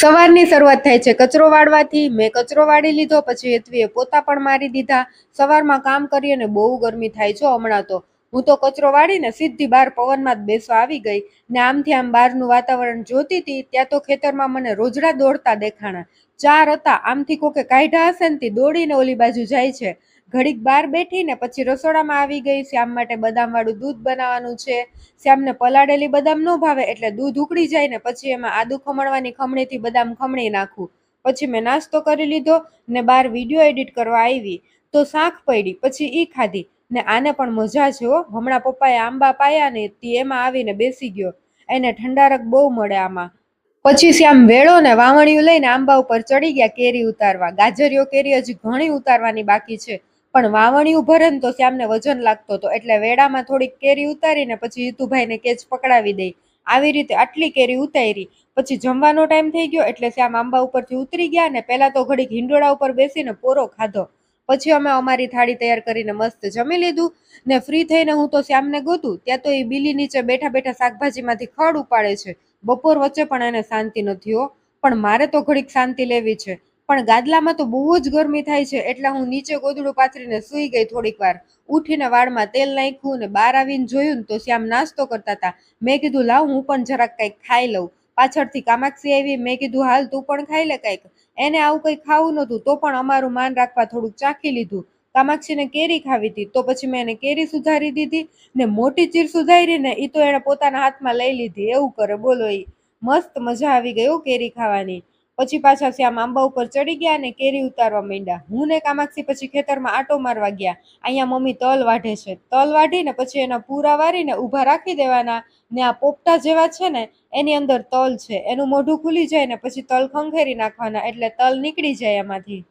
સવારની શરૂઆત થાય છે કચરો વાળવાથી। મેં કચરો વાળી લીધો, પછી હેતવીએ પોતા પણ મારી દીધા। સવારમાં કામ કરી અને બહુ ગરમી થાય છે હમણાં તો। હું તો કચરો વાળીને સીધી બહાર પવનમાં જ બેસવા આવી ગઈ ને આમથી આમ બહારનું વાતાવરણ જોતી હતી ત્યાં તો ખેતરમાં મને રોજડા દોડતા દેખાણા। 4 હતા, આમથી કોકે કાઢ્યા હશે ને તે દોડીને ઓલી બાજુ જાય છે। ઘડીક બહાર બેઠીને પછી રસોડામાં આવી ગઈ। શ્યામ માટે બદામ વાળું દૂધ બનાવવાનું છે। શ્યામને પલાળેલી બદામ ન ભાવે એટલે દૂધ ઉકળી જાય ને પછી એમાં આદુ ખમણવાની ખમણીથી બદામ ખમણી નાખું। પછી મેં નાસ્તો કરી લીધો ને બહાર વિડીયો એડિટ કરવા આવી તો શાક પડી, પછી ઈ ખાધી ને આને પણ મજા છે હો। હમણાં પપ્પાએ આંબા પાયા ને તે એમાં આવીને બેસી ગયો, એને ઠંડારક બહુ મળે આમાં। પછી શ્યામ વેળો ને વાવણિયું લઈને આંબા ઉપર ચડી ગયા કેરી ઉતારવા। ગાજરીઓ કેરી હજી ઘણી ઉતારવાની બાકી છે, પણ વાવણિયું ભરે ને તો શ્યામને વજન લાગતો હતો એટલે વેળામાં થોડીક કેરી ઉતારીને પછી હિતુભાઈને કેચ પકડાવી દઈ। આવી રીતે આટલી કેરી ઉતારી। પછી જમવાનો ટાઈમ થઈ ગયો એટલે શ્યામ આંબા ઉપરથી ઉતરી ગયા ને પહેલા તો ઘડીક હિંડોળા ઉપર બેસીને પોરો ખાધો। પછી અમે અમારી થાળી તૈયાર કરીને મસ્ત જમી લીધું ને ફ્રી થઈને હું તો શ્યામને ગોતું ત્યાં તો એ બીલી નીચે બેઠા બેઠા શાકભાજીમાંથી ખડ ઉપાડે છે। બપોર વચ્ચે પણ એને શાંતિ નથી હો, પણ મારે તો ઘડીક શાંતિ લેવી છે। પણ ગાદલામાં તો બહુ જ ગરમી થાય છે એટલે હું નીચે ગોદડું પાથરીને સૂઈ ગઈ। થોડીક વાર ઉઠીને વાળમાં તેલ નાખ્યું ને બહાર આવીને જોયું ને તો શ્યામ નાસ્તો કરતા હતા। મેં કીધું લાવ હું પણ જરાક કંઈક ખાઈ લઉં। પાછળથી કામાક્ષી આવી, મેં કીધું હાલ તું પણ ખાઈ લે કંઈક। એને આવું કંઈ ખાવું નહોતું તો પણ અમારું માન રાખવા થોડુંક ચાખી લીધું। કામાક્ષીને કેરી ખાવી હતી તો પછી મેં એને કેરી સુધારી દીધી ને મોટી ચીર સુધારી ને ઈ તો એને પોતાના હાથમાં લઈ લીધી। એવું કરે બોલો ઈ। મસ્ત મજા આવી ગઈ કેરી ખાવાની। પછી પાછા શ્યામ આંબા ઉપર ચડી ગયા ને કેરી ઉતારવા માંડ્યા। હું ને કામાક્ષી પછી ખેતરમાં આટો મારવા ગયા। અહીંયા મમ્મી તલ વાઢે છે, તલ વાઢીને પછી એના પૂરા વારીને ઊભા રાખી દેવાના ને આ પોપટા જેવા છે ને એની અંદર તલ છે, એનું મોઢું ખુલી જાય ને પછી તલ ખંખેરી નાખવાના એટલે તલ નીકળી જાય એમાંથી।